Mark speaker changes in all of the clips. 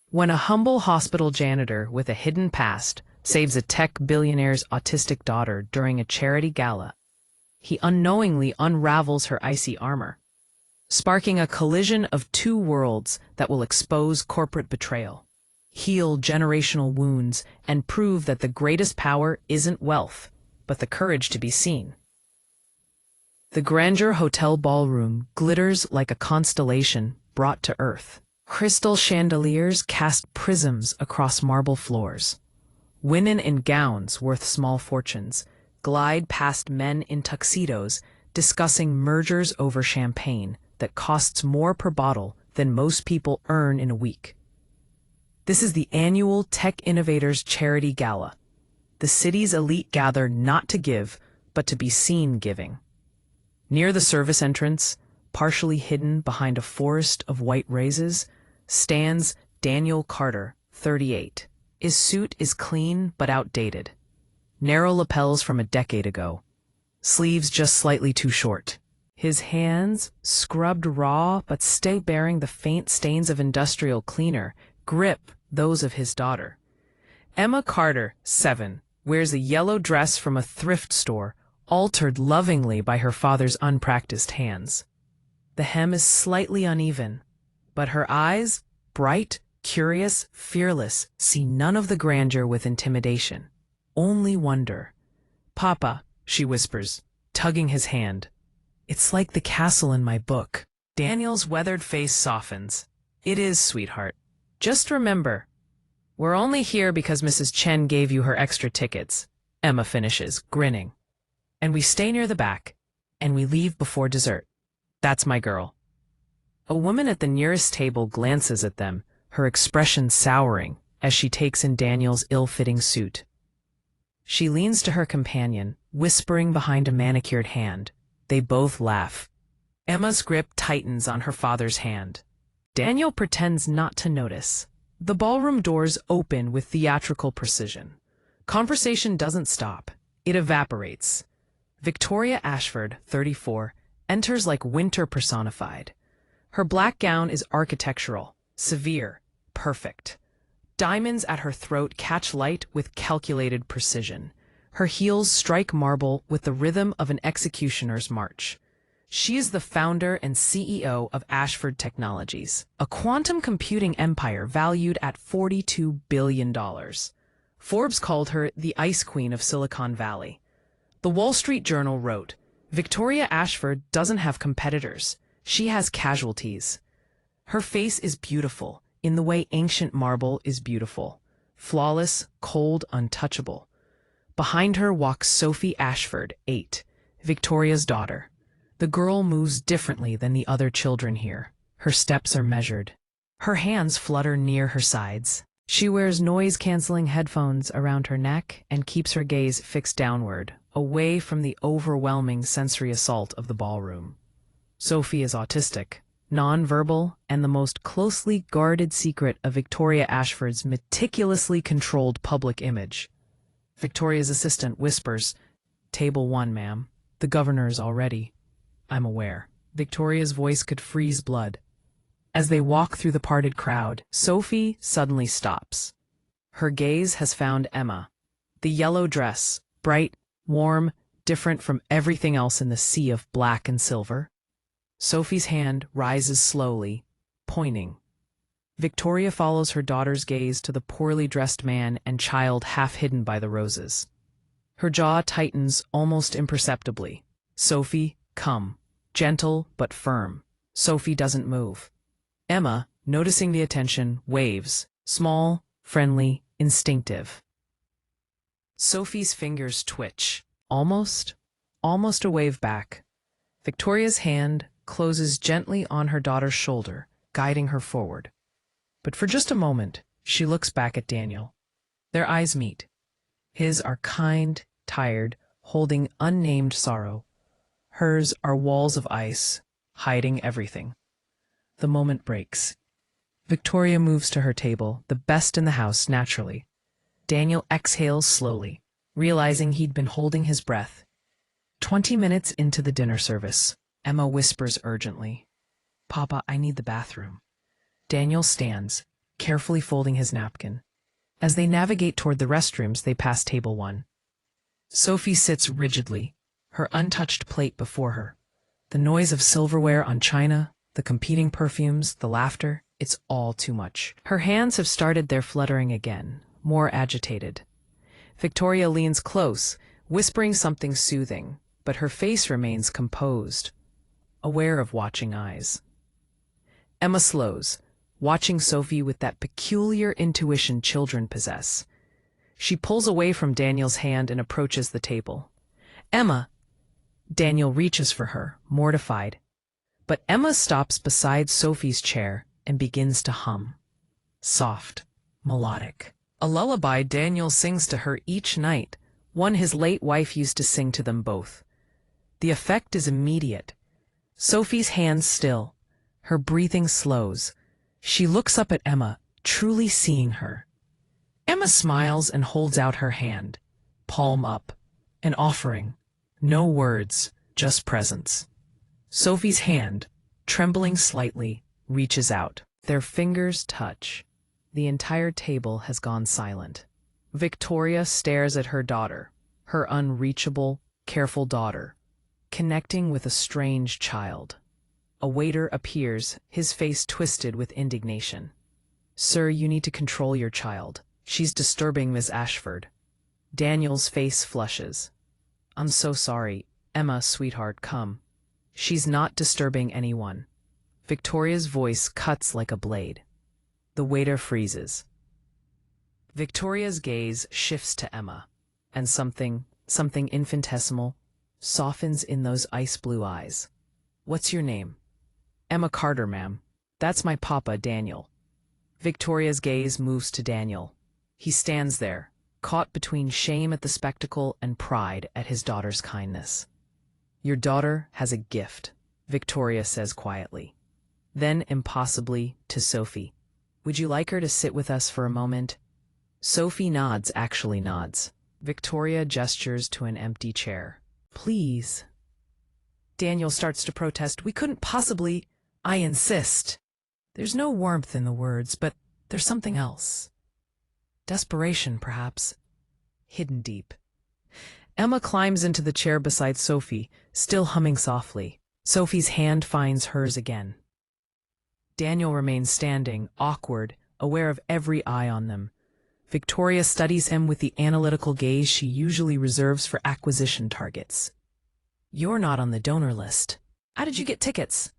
Speaker 1: When a humble hospital janitor with a hidden past saves a tech billionaire's autistic daughter during a charity gala, he unknowingly unravels her icy armor, sparking a collision of two worlds that will expose corporate betrayal, heal generational wounds, and prove that the greatest power isn't wealth, but the courage to be seen. The Grandeur Hotel ballroom glitters like a constellation brought to earth. Crystal chandeliers cast prisms across marble floors. Women in gowns worth small fortunes glide past men in tuxedos discussing mergers over champagne that costs more per bottle than most people earn in a week. This is the annual Tech Innovators Charity Gala. The city's elite gather not to give, but to be seen giving. Near the service entrance, partially hidden behind a forest of white roses, stands Daniel Carter, 38. His suit is clean but outdated. Narrow lapels from a decade ago. Sleeves just slightly too short. His hands, scrubbed raw but still bearing the faint stains of industrial cleaner, grip those of his daughter. Emma Carter, 7, wears a yellow dress from a thrift store, altered lovingly by her father's unpracticed hands. The hem is slightly uneven, but her eyes, bright, curious, fearless, see none of the grandeur with intimidation, only wonder. "Papa," she whispers, tugging his hand. "It's like the castle in my book." Daniel's weathered face softens. "It is, sweetheart. Just remember, we're only here because Mrs. Chen gave you her extra tickets," Emma finishes, grinning. "And we stay near the back, and we leave before dessert. That's my girl." A woman at the nearest table glances at them, her expression souring as she takes in Daniel's ill-fitting suit. She leans to her companion, whispering behind a manicured hand. They both laugh. Emma's grip tightens on her father's hand. Daniel pretends not to notice. The ballroom doors open with theatrical precision. Conversation doesn't stop. It evaporates. Victoria Ashford, 34, enters like winter personified. Her black gown is architectural, severe, perfect. Diamonds at her throat catch light with calculated precision. Her heels strike marble with the rhythm of an executioner's march. She is the founder and CEO of Ashford Technologies, a quantum computing empire valued at $42 billion. Forbes called her the Ice Queen of Silicon Valley. The Wall Street Journal wrote, "Victoria Ashford doesn't have competitors. She has casualties." Her face is beautiful, in the way ancient marble is beautiful. Flawless, cold, untouchable. Behind her walks Sophie Ashford, 8, Victoria's daughter. The girl moves differently than the other children here. Her steps are measured. Her hands flutter near her sides. She wears noise-canceling headphones around her neck and keeps her gaze fixed downward, away from the overwhelming sensory assault of the ballroom. Sophie is autistic, non-verbal, and the most closely guarded secret of Victoria Ashford's meticulously controlled public image. Victoria's assistant whispers, "Table 1, ma'am. The governor is already." "I'm aware." Victoria's voice could freeze blood. As they walk through the parted crowd, Sophie suddenly stops. Her gaze has found Emma. The yellow dress, bright, warm, different from everything else in the sea of black and silver. Sophie's hand rises slowly, pointing. Victoria follows her daughter's gaze to the poorly dressed man and child half hidden by the roses. Her jaw tightens almost imperceptibly. "Sophie, come." Gentle but firm. Sophie doesn't move. Emma, noticing the attention, waves. Small, friendly, instinctive. Sophie's fingers twitch. Almost a wave back. Victoria's hand closes gently on her daughter's shoulder, guiding her forward. But for just a moment, she looks back at Daniel. Their eyes meet. His are kind, tired, holding unnamed sorrow. Hers are walls of ice, hiding everything. The moment breaks. Victoria moves to her table, the best in the house naturally. Daniel exhales slowly, realizing he'd been holding his breath. 20 minutes into the dinner service, Emma whispers urgently, "Papa, I need the bathroom." Daniel stands, carefully folding his napkin. As they navigate toward the restrooms, they pass table 1. Sophie sits rigidly, her untouched plate before her. The noise of silverware on china, the competing perfumes, the laughter, it's all too much. Her hands have started their fluttering again, more agitated. Victoria leans close, whispering something soothing, but her face remains composed, aware of watching eyes. Emma slows, watching Sophie with that peculiar intuition children possess. She pulls away from Daniel's hand and approaches the table. "Emma!" Daniel reaches for her, mortified. But Emma stops beside Sophie's chair and begins to hum. Soft, melodic. A lullaby Daniel sings to her each night, one his late wife used to sing to them both. The effect is immediate. Sophie's hands still. Her breathing slows. She looks up at Emma, truly seeing her. Emma smiles and holds out her hand, palm up, an offering. No words, just presence. Sophie's hand, trembling slightly, reaches out. Their fingers touch. The entire table has gone silent. Victoria stares at her daughter, her unreachable, careful daughter, connecting with a strange child. A waiter appears, his face twisted with indignation. "Sir, you need to control your child. She's disturbing Miss Ashford." Daniel's face flushes. "I'm so sorry. Emma, sweetheart, come. She's not disturbing anyone." Victoria's voice cuts like a blade. The waiter freezes. Victoria's gaze shifts to Emma, and something infinitesimal, softens in those ice-blue eyes. "What's your name?" "Emma Carter, ma'am. That's my papa, Daniel." Victoria's gaze moves to Daniel. He stands there, caught between shame at the spectacle and pride at his daughter's kindness. "Your daughter has a gift," Victoria says quietly. Then, impossibly, to Sophie, "Would you like her to sit with us for a moment?" Sophie actually nods. Victoria gestures to an empty chair. "Please." Daniel starts to protest. "We couldn't possibly. I insist." There's no warmth in the words, but there's something else. Desperation, perhaps, hidden deep. Emma climbs into the chair beside Sophie, still humming softly. Sophie's hand finds hers again. Daniel remains standing, awkward, aware of every eye on them. Victoria studies him with the analytical gaze she usually reserves for acquisition targets. "You're not on the donor list. How did you get tickets?"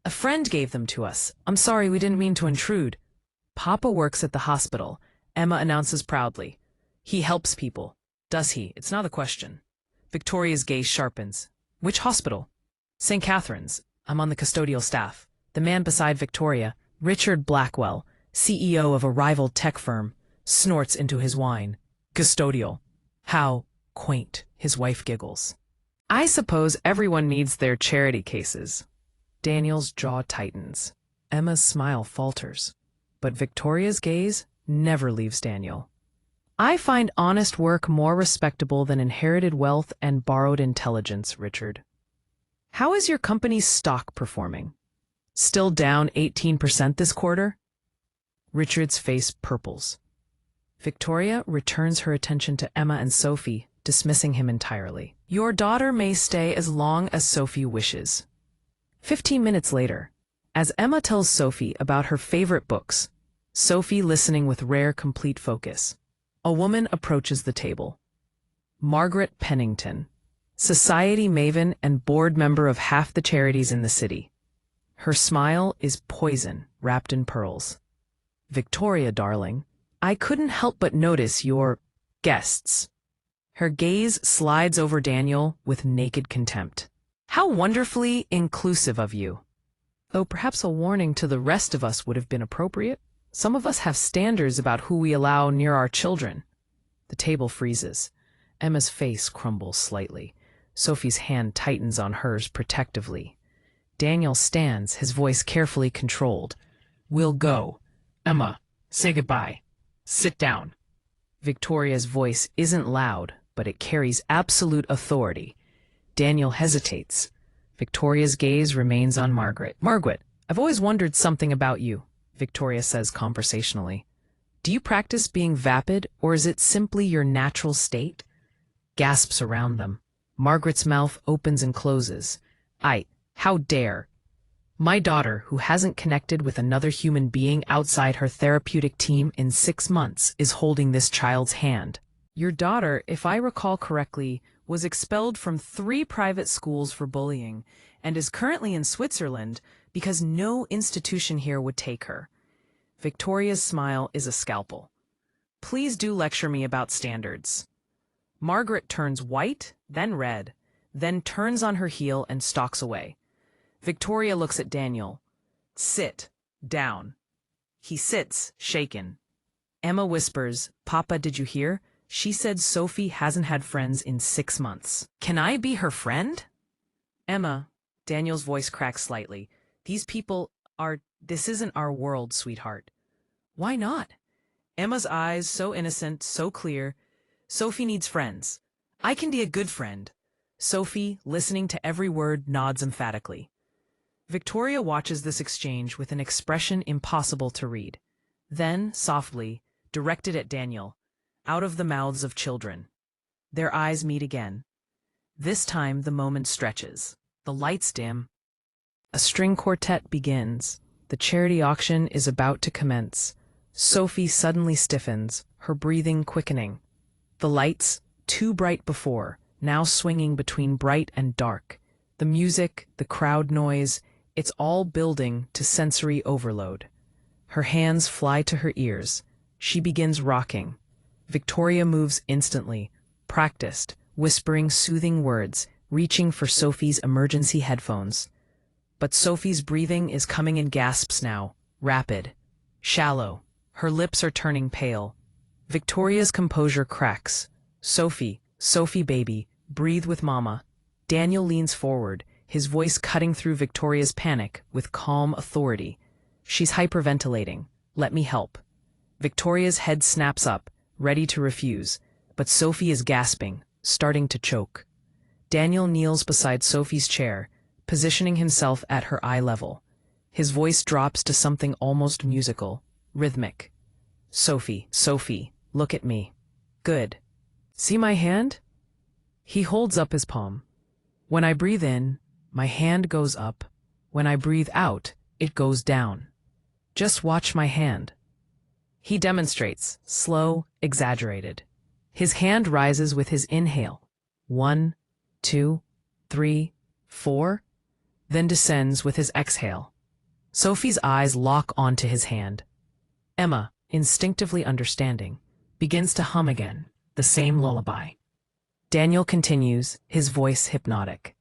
Speaker 1: "A friend gave them to us. I'm sorry, we didn't mean to intrude." "Papa works at the hospital," Emma announces proudly. "He helps people." "Does he? It's not a question." Victoria's gaze sharpens. "Which hospital?" "St. Catherine's. I'm on the custodial staff." The man beside Victoria, Richard Blackwell, CEO of a rival tech firm, snorts into his wine. "Custodial. How quaint," his wife giggles. "I suppose everyone needs their charity cases." Daniel's jaw tightens. Emma's smile falters. But Victoria's gaze never leaves Daniel. "I find honest work more respectable than inherited wealth and borrowed intelligence, Richard. How is your company's stock performing? Still down 18% this quarter?" Richard's face purples. Victoria returns her attention to Emma and Sophie, dismissing him entirely. "Your daughter may stay as long as Sophie wishes." 15 minutes later, as Emma tells Sophie about her favorite books, Sophie listening with rare complete focus, a woman approaches the table. Margaret Pennington, society maven and board member of half the charities in the city. Her smile is poison wrapped in pearls. "Victoria, darling, I couldn't help but notice your guests." Her gaze slides over Daniel with naked contempt. "How wonderfully inclusive of you." Though perhaps a warning to the rest of us would have been appropriate. Some of us have standards about who we allow near our children. The table freezes. Emma's face crumbles slightly. Sophie's hand tightens on hers protectively. Daniel stands, his voice carefully controlled. "We'll go. Emma, say goodbye. Sit down." Victoria's voice isn't loud, but it carries absolute authority. Daniel hesitates. Victoria's gaze remains on Margaret. "Margaret, I've always wondered something about you. Victoria says conversationally. Do you practice being vapid, or is it simply your natural state? Gasps around them. Margaret's mouth opens and closes. How dare! My daughter, who hasn't connected with another human being outside her therapeutic team in 6 months, is holding this child's hand. Your daughter, if I recall correctly, was expelled from 3 private schools for bullying and is currently in Switzerland because no institution here would take her. Victoria's smile is a scalpel. Please do lecture me about standards. Margaret turns white, then red, then turns on her heel and stalks away. Victoria looks at Daniel. Sit down. He sits, shaken. Emma whispers, Papa, did you hear? She said Sophie hasn't had friends in 6 months. Can I be her friend? Emma, Daniel's voice cracks slightly. These people this isn't our world, sweetheart. Why not? Emma's eyes, so innocent, so clear. Sophie needs friends. I can be a good friend. Sophie, listening to every word, nods emphatically. Victoria watches this exchange with an expression impossible to read. Then, softly, directed at Daniel, out of the mouths of children. Their eyes meet again. This time the moment stretches. The lights dim. A string quartet begins. The charity auction is about to commence. Sophie suddenly stiffens, her breathing quickening. The lights, too bright before, now swinging between bright and dark. The music, the crowd noise, it's all building to sensory overload. Her hands fly to her ears. She begins rocking. Victoria moves instantly, practiced, whispering soothing words, reaching for Sophie's emergency headphones. But Sophie's breathing is coming in gasps now, rapid, shallow. Her lips are turning pale. Victoria's composure cracks. Sophie, baby, breathe with Mama. Daniel leans forward, his voice cutting through Victoria's panic with calm authority. She's hyperventilating. Let me help. Victoria's head snaps up, ready to refuse, but Sophie is gasping, starting to choke. Daniel kneels beside Sophie's chair, positioning himself at her eye level. His voice drops to something almost musical, rhythmic. Sophie, look at me. Good. See my hand? He holds up his palm. When I breathe in, my hand goes up. When I breathe out, it goes down. Just watch my hand. He demonstrates, slow, exaggerated. His hand rises with his inhale. 1, 2, 3, 4, then descends with his exhale. Sophie's eyes lock onto his hand. Emma, instinctively understanding, begins to hum again, the same lullaby. Daniel continues, his voice hypnotic.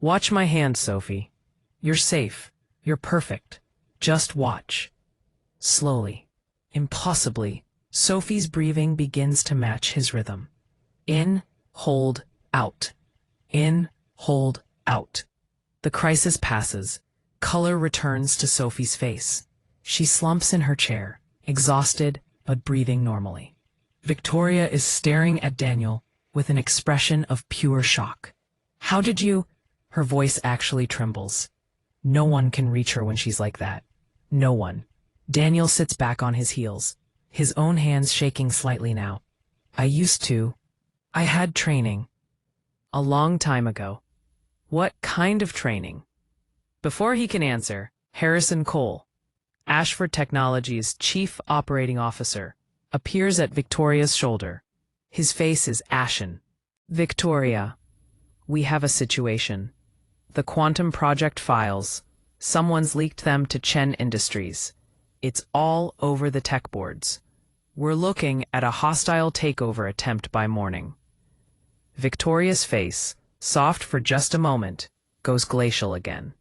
Speaker 1: Watch my hand, Sophie. You're safe. You're perfect. Just watch. Slowly, impossibly, Sophie's breathing begins to match his rhythm. In, hold, out. In, hold, out. The crisis passes. Color returns to Sophie's face. She slumps in her chair, exhausted but breathing normally. Victoria is staring at Daniel with an expression of pure shock. How did you? Her voice actually trembles. No one can reach her when she's like that. No one. Daniel sits back on his heels, his own hands shaking slightly now. I had training. A long time ago. What kind of training? Before he can answer, Harrison Cole, Ashford Technologies' Chief Operating Officer, appears at Victoria's shoulder. His face is ashen. Victoria, we have a situation. The quantum project files. Someone's leaked them to Chen Industries. It's all over the tech boards. We're looking at a hostile takeover attempt by morning. Victoria's face, soft for just a moment, goes glacial again.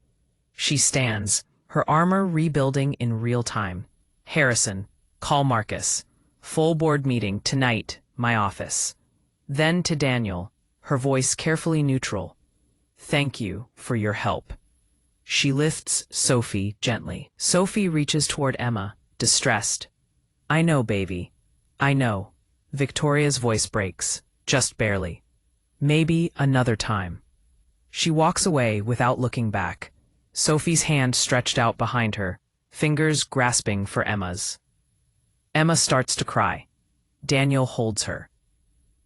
Speaker 1: She stands, her armor rebuilding in real time. Harrison, call Marcus. Full board meeting tonight, my office. Then to Daniel, her voice carefully neutral. Thank you for your help. She lifts Sophie gently. Sophie reaches toward Emma, distressed. I know, baby. I know. Victoria's voice breaks, just barely. Maybe another time. She walks away without looking back. Sophie's hand stretched out behind her, fingers grasping for Emma's. Emma starts to cry. Daniel holds her.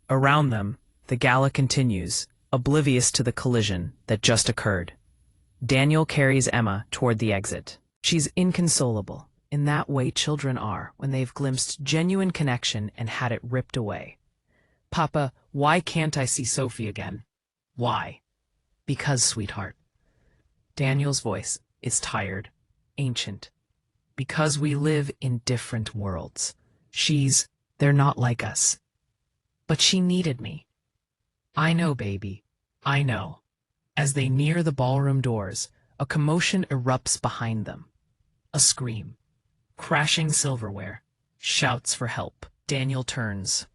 Speaker 1: Around them, the gala continues, oblivious to the collision that just occurred. Daniel carries Emma toward the exit. She's inconsolable, in that way children are when they've glimpsed genuine connection and had it ripped away. Papa, why can't I see Sophie again? Why? Because, sweetheart. Daniel's voice is tired, ancient. Because we live in different worlds. They're not like us. But she needed me. I know, baby. I know. As they near the ballroom doors, a commotion erupts behind them. A scream. Crashing silverware. Shouts for help. Daniel turns.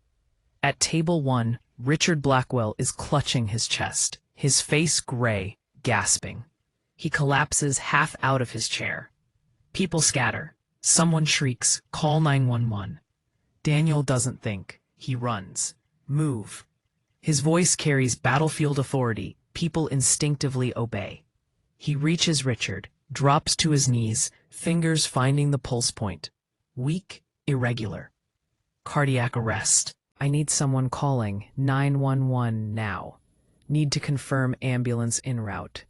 Speaker 1: At table 1, Richard Blackwell is clutching his chest, his face gray, gasping. He collapses half out of his chair. People scatter. Someone shrieks, "Call 911." Daniel doesn't think. He runs. Move. His voice carries battlefield authority. People instinctively obey. He reaches Richard, drops to his knees, fingers finding the pulse point. Weak, irregular. Cardiac arrest. I need someone calling 911 now. Need to confirm ambulance en route.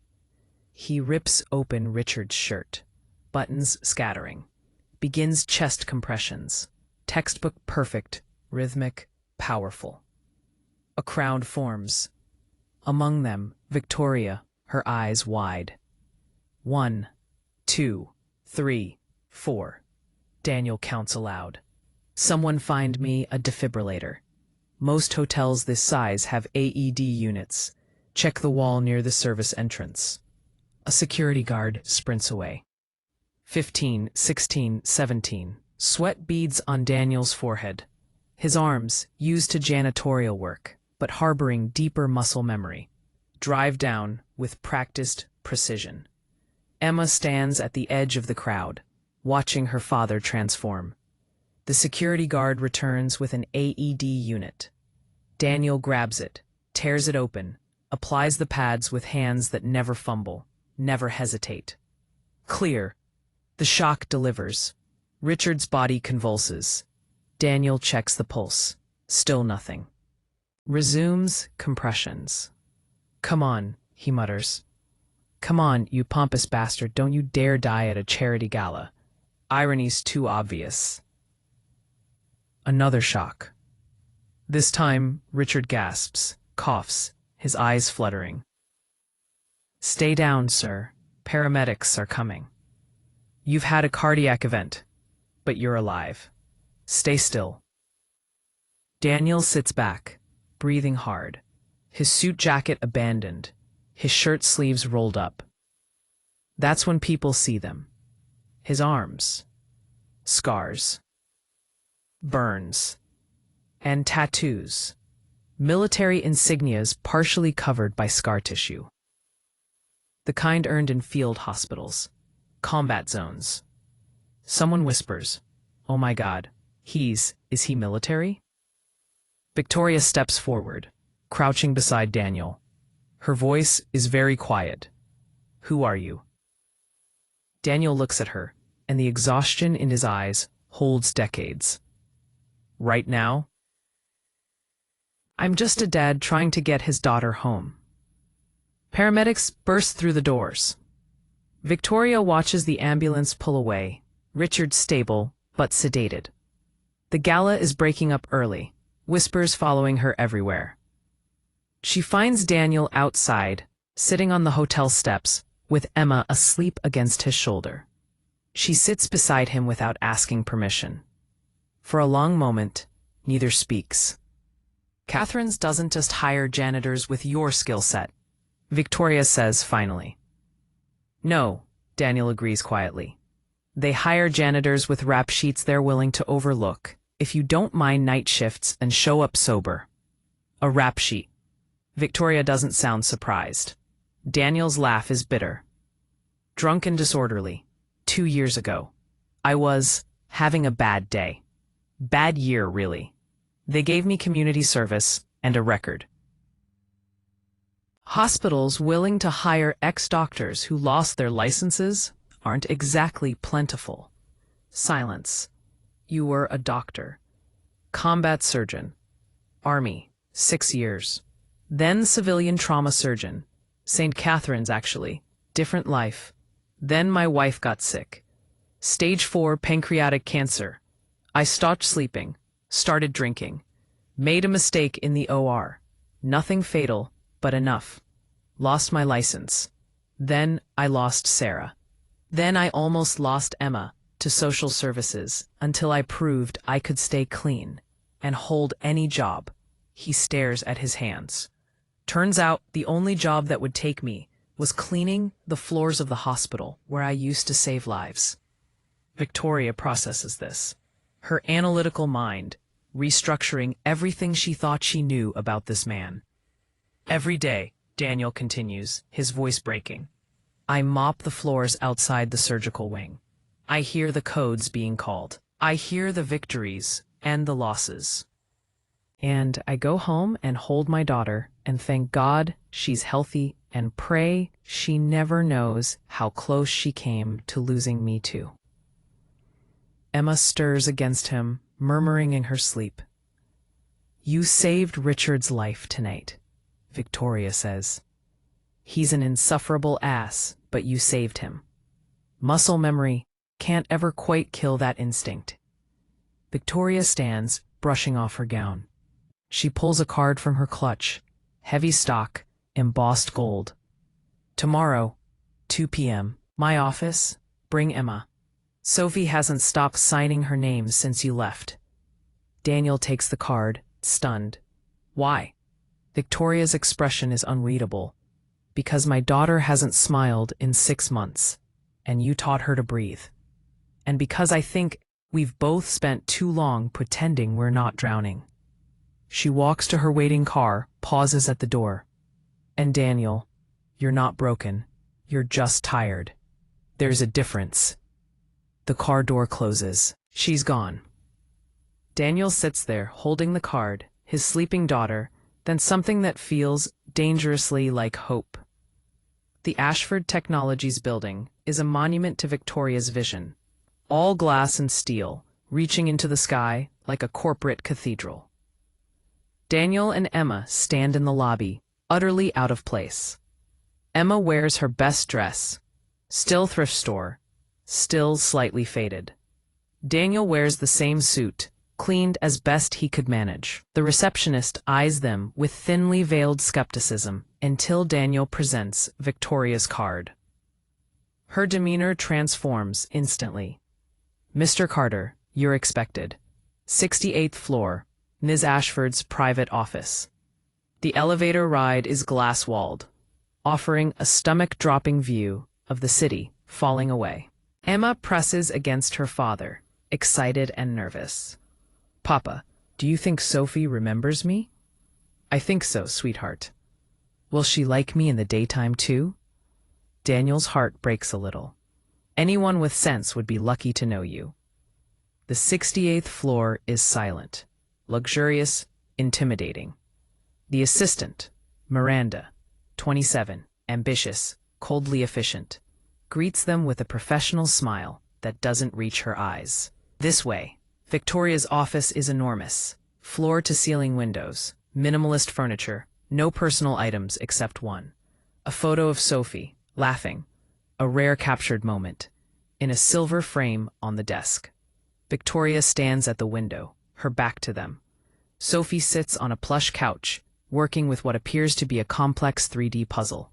Speaker 1: He rips open Richard's shirt. Buttons scattering. Begins chest compressions. Textbook perfect, rhythmic, powerful. A crowd forms. Among them, Victoria, her eyes wide. 1, 2, 3, 4. Daniel counts aloud. Someone find me a defibrillator. Most hotels this size have AED units. Check the wall near the service entrance. A security guard sprints away. 15, 16, 17. Sweat beads on Daniel's forehead. His arms, used to janitorial work, but harboring deeper muscle memory. Drive down with practiced precision. Emma stands at the edge of the crowd, watching her father transform. The security guard returns with an AED unit. Daniel grabs it, tears it open, applies the pads with hands that never fumble, never hesitate. Clear. The shock delivers. Richard's body convulses. Daniel checks the pulse. Still nothing. Resumes compressions. Come on, he mutters. Come on, you pompous bastard, don't you dare die at a charity gala. Irony's too obvious. Another shock. This time, Richard gasps, coughs, his eyes fluttering. Stay down, sir. Paramedics are coming. You've had a cardiac event, but you're alive. Stay still. Daniel sits back, breathing hard, his suit jacket abandoned, his shirt sleeves rolled up. That's when people see them. His arms. Scars. Burns. And tattoos. Military insignias partially covered by scar tissue. The kind earned in field hospitals. Combat zones. Someone whispers, "Oh my God, is he military?" Victoria steps forward, crouching beside Daniel. Her voice is very quiet. "Who are you?" Daniel looks at her, and the exhaustion in his eyes holds decades. Right now? I'm just a dad trying to get his daughter home. Paramedics burst through the doors. Victoria watches the ambulance pull away, Richard stable, but sedated. The gala is breaking up early, whispers following her everywhere. She finds Daniel outside, sitting on the hotel steps, with Emma asleep against his shoulder. She sits beside him without asking permission. For a long moment, neither speaks. Catherine's doesn't just hire janitors with your skill set, Victoria says finally. No, Daniel agrees quietly. They hire janitors with rap sheets they're willing to overlook, if you don't mind night shifts and show up sober. A rap sheet. Victoria doesn't sound surprised. Daniel's laugh is bitter. Drunk and disorderly. 2 years ago. I was having a bad day. Bad year, really. They gave me community service and a record. Hospitals willing to hire ex-doctors who lost their licenses? aren't exactly plentiful. Silence. You were a doctor. Combat surgeon. Army, 6 years. Then civilian trauma surgeon. St. Catherine's, actually. Different life. Then my wife got sick. Stage 4 pancreatic cancer. I stopped sleeping, started drinking. Made a mistake in the OR. Nothing fatal, but enough. Lost my license. Then I lost Sarah. Then I almost lost Emma to social services until I proved I could stay clean and hold any job. He stares at his hands. Turns out the only job that would take me was cleaning the floors of the hospital where I used to save lives. Victoria processes this, her analytical mind restructuring everything she thought she knew about this man. Every day, Daniel continues, his voice breaking. I mop the floors outside the surgical wing. I hear the codes being called. I hear the victories and the losses. And I go home and hold my daughter and thank God she's healthy and pray she never knows how close she came to losing me too. Emma stirs against him, murmuring in her sleep. You saved Richard's life tonight, Victoria says. He's an insufferable ass, but you saved him. Muscle memory can't ever quite kill that instinct. Victoria stands, brushing off her gown. She pulls a card from her clutch. Heavy stock, embossed gold. Tomorrow, 2 p.m., my office, bring Emma. Sophie hasn't stopped signing her name since you left. Daniel takes the card, stunned. Why? Victoria's expression is unreadable. Because my daughter hasn't smiled in 6 months, and you taught her to breathe. And because I think we've both spent too long pretending we're not drowning. She walks to her waiting car, pauses at the door. And Daniel, you're not broken. You're just tired. There's a difference. The car door closes. She's gone. Daniel sits there, holding the card, his sleeping daughter, then something that feels dangerously like hope. The Ashford Technologies building is a monument to Victoria's vision. All glass and steel, reaching into the sky like a corporate cathedral. Daniel and Emma stand in the lobby, utterly out of place. Emma wears her best dress, still thrift store, still slightly faded. Daniel wears the same suit, cleaned as best he could manage. The receptionist eyes them with thinly veiled skepticism until Daniel presents Victoria's card. Her demeanor transforms instantly. Mr. Carter, you're expected. 68th floor, Ms. Ashford's private office. The elevator ride is glass-walled, offering a stomach-dropping view of the city falling away. Emma presses against her father, excited and nervous. Papa, do you think Sophie remembers me? I think so, sweetheart. Will she like me in the daytime too? Daniel's heart breaks a little. Anyone with sense would be lucky to know you. The 68th floor is silent, luxurious, intimidating. The assistant, Miranda, 27, ambitious, coldly efficient, greets them with a professional smile that doesn't reach her eyes. This way. Victoria's office is enormous. Floor-to-ceiling windows, minimalist furniture, no personal items except one. A photo of Sophie, laughing, a rare captured moment, in a silver frame on the desk. Victoria stands at the window, her back to them. Sophie sits on a plush couch, working with what appears to be a complex 3D puzzle.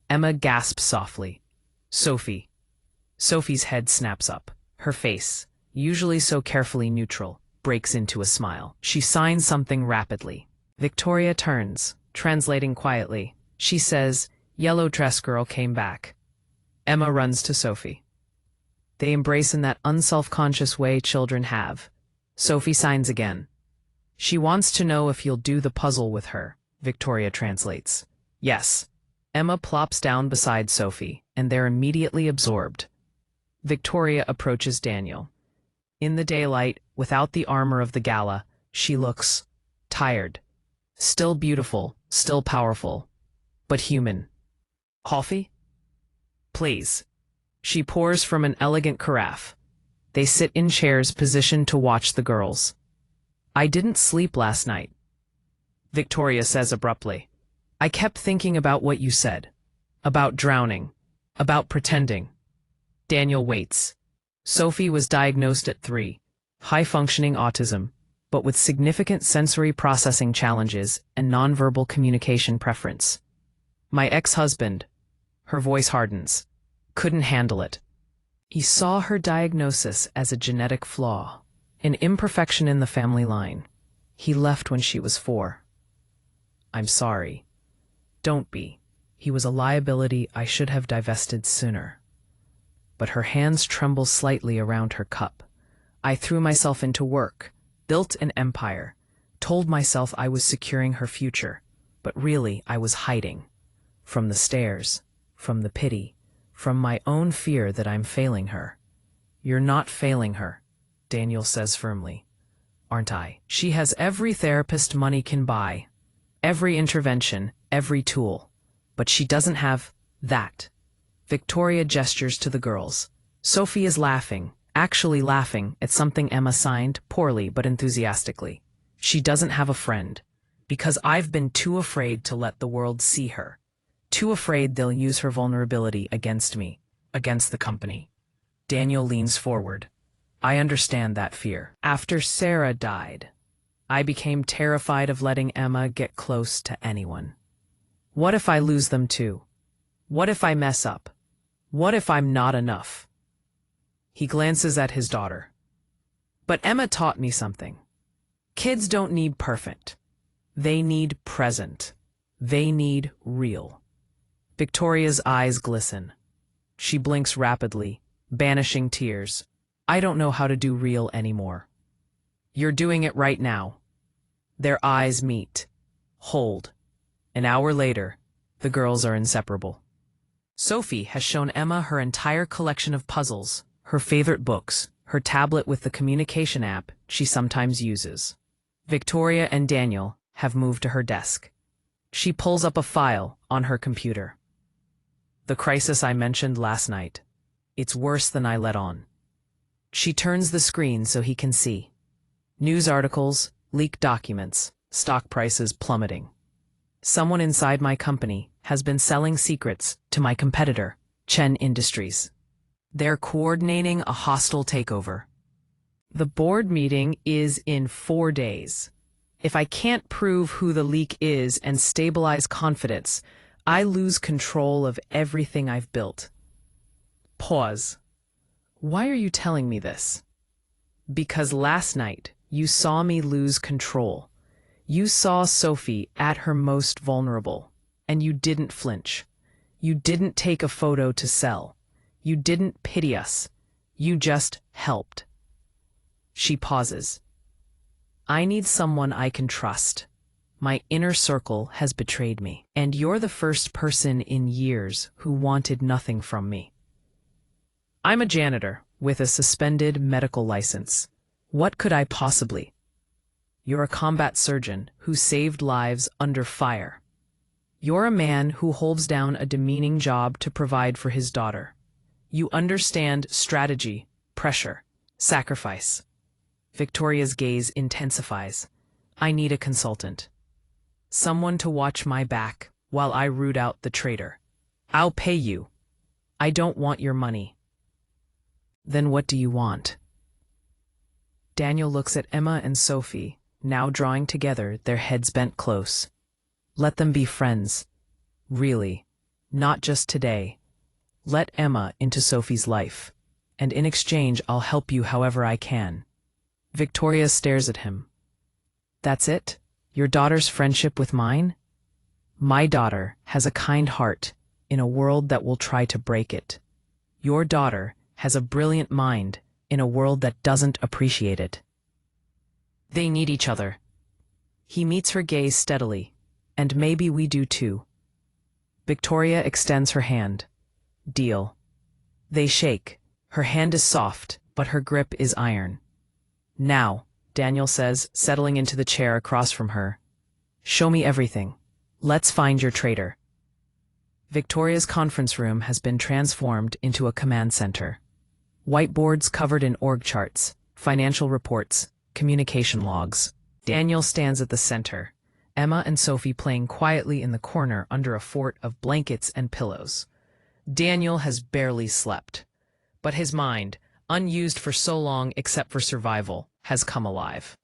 Speaker 1: Emma gasps softly. Sophie. Sophie's head snaps up. Her face, usually so carefully neutral, breaks into a smile. She signs something rapidly. Victoria turns, translating quietly. She says, "Yellow dress girl came back." Emma runs to Sophie. They embrace in that unself-conscious way children have. Sophie signs again. She wants to know if you'll do the puzzle with her, Victoria translates. Yes. Emma plops down beside Sophie, and they're immediately absorbed. Victoria approaches Daniel. In the daylight, without the armor of the gala, she looks tired. Still beautiful, still powerful, but human. Coffee? Please. She pours from an elegant carafe. They sit in chairs positioned to watch the girls. I didn't sleep last night, Victoria says abruptly. I kept thinking about what you said. About drowning. About pretending. Daniel waits. Sophie was diagnosed at 3, high-functioning autism, but with significant sensory processing challenges and nonverbal communication preference. My ex-husband, her voice hardens, couldn't handle it. He saw her diagnosis as a genetic flaw, an imperfection in the family line. He left when she was 4. I'm sorry. Don't be. He was a liability I should have divested sooner. But her hands tremble slightly around her cup. I threw myself into work, built an empire, told myself I was securing her future, but really I was hiding. From the stares, from the pity, from my own fear that I'm failing her. You're not failing her, Daniel says firmly. Aren't I? She has every therapist money can buy, every intervention, every tool, but she doesn't have that. Victoria gestures to the girls. Sophie is laughing, actually laughing at something Emma signed, poorly but enthusiastically. She doesn't have a friend, because I've been too afraid to let the world see her. Too afraid they'll use her vulnerability against me, against the company. Daniel leans forward. I understand that fear. After Sarah died, I became terrified of letting Emma get close to anyone. What if I lose them too? What if I mess up? What if I'm not enough? He glances at his daughter. But Emma taught me something. Kids don't need perfect. They need present. They need real. Victoria's eyes glisten. She blinks rapidly, banishing tears. I don't know how to do real anymore. You're doing it right now. Their eyes meet. Hold. An hour later, the girls are inseparable. Sophie has shown Emma her entire collection of puzzles, her favorite books, her tablet with the communication app she sometimes uses. Victoria and Daniel have moved to her desk. She pulls up a file on her computer. The crisis I mentioned last night. It's worse than I let on. She turns the screen so he can see. News articles, leaked documents, stock prices plummeting. Someone inside my company has been selling secrets to my competitor, Chen Industries. They're coordinating a hostile takeover. The board meeting is in 4 days. If I can't prove who the leak is and stabilize confidence, I lose control of everything I've built. Pause. Why are you telling me this? Because last night, you saw me lose control. You saw Sophie at her most vulnerable, and you didn't flinch. You didn't take a photo to sell. You didn't pity us. You just helped. She pauses. I need someone I can trust. My inner circle has betrayed me, and you're the first person in years who wanted nothing from me. I'm a janitor with a suspended medical license. What could I possibly? You're a combat surgeon who saved lives under fire. You're a man who holds down a demeaning job to provide for his daughter. You understand strategy, pressure, sacrifice. Victoria's gaze intensifies. I need a consultant. Someone to watch my back while I root out the traitor. I'll pay you. I don't want your money. Then what do you want? Daniel looks at Emma and Sophie, now drawing together, their heads bent close. Let them be friends. Really. Not just today. Let Emma into Sophie's life, and in exchange I'll help you however I can. Victoria stares at him. That's it? Your daughter's friendship with mine? My daughter has a kind heart in a world that will try to break it. Your daughter has a brilliant mind in a world that doesn't appreciate it. They need each other. He meets her gaze steadily, and maybe we do too. Victoria extends her hand. Deal. They shake. Her hand is soft, but her grip is iron. Now, Daniel says, settling into the chair across from her. Show me everything. Let's find your traitor. Victoria's conference room has been transformed into a command center. Whiteboards covered in org charts, financial reports, communication logs. Daniel stands at the center, Emma and Sophie playing quietly in the corner under a fort of blankets and pillows. Daniel has barely slept, but his mind, unused for so long except for survival, has come alive.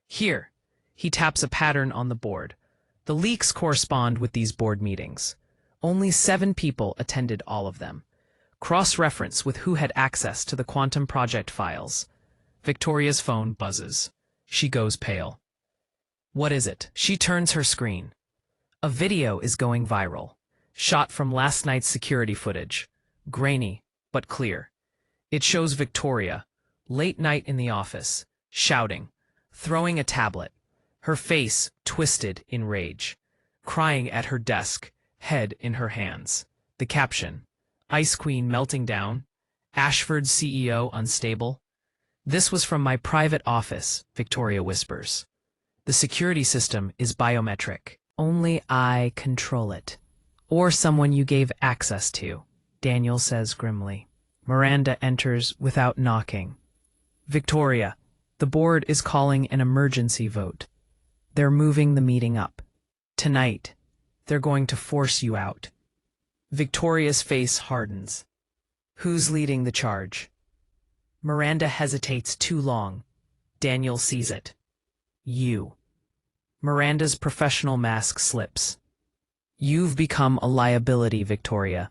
Speaker 1: Here, he taps a pattern on the board. The leaks correspond with these board meetings. Only 7 people attended all of them. Cross-reference with who had access to the quantum project files. Victoria's phone buzzes. She goes pale. What is it? She turns her screen. A video is going viral, shot from last night's security footage. Grainy, but clear. It shows Victoria, late night in the office, shouting, throwing a tablet, her face twisted in rage, crying at her desk, head in her hands. The caption, Ice Queen melting down, Ashford's CEO unstable. This was from my private office, Victoria whispers. The security system is biometric. Only I control it. Or someone you gave access to, Daniel says grimly. Miranda enters without knocking. Victoria, the board is calling an emergency vote. They're moving the meeting up. Tonight, they're going to force you out. Victoria's face hardens. Who's leading the charge? Miranda hesitates too long. Daniel sees it. You. Miranda's professional mask slips. You've become a liability, Victoria.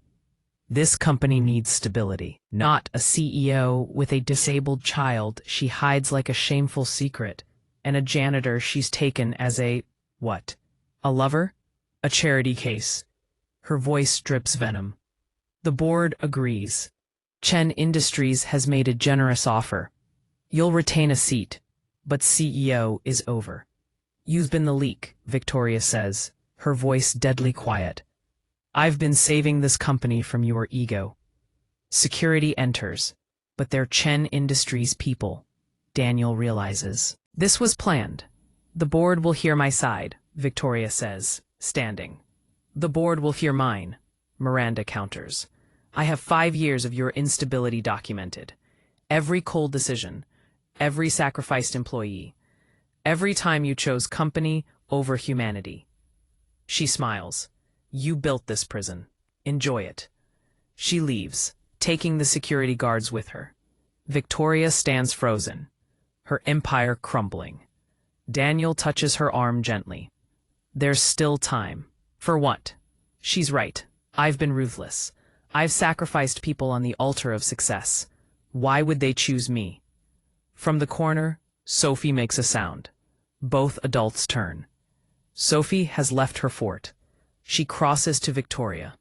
Speaker 1: This company needs stability, not a CEO with a disabled child she hides like a shameful secret, and a janitor she's taken as a, what? A lover? A charity case. Her voice drips venom. The board agrees. Chen Industries has made a generous offer. You'll retain a seat, but CEO is over. You've been the leak, Victoria says, her voice deadly quiet. I've been saving this company from your ego. Security enters, but they're Chen Industries people, Daniel realizes. This was planned. The board will hear my side, Victoria says, standing. The board will hear mine, Miranda counters. I have 5 years of your instability documented. Every cold decision, every sacrificed employee, every time you chose company over humanity. She smiles. You built this prison. Enjoy it. She leaves, taking the security guards with her. Victoria stands frozen, her empire crumbling. Daniel touches her arm gently. There's still time. For what? She's right. I've been ruthless. I've sacrificed people on the altar of success. Why would they choose me? From the corner, Sophie makes a sound. Both adults turn. Sophie has left her fort. She crosses to Victoria.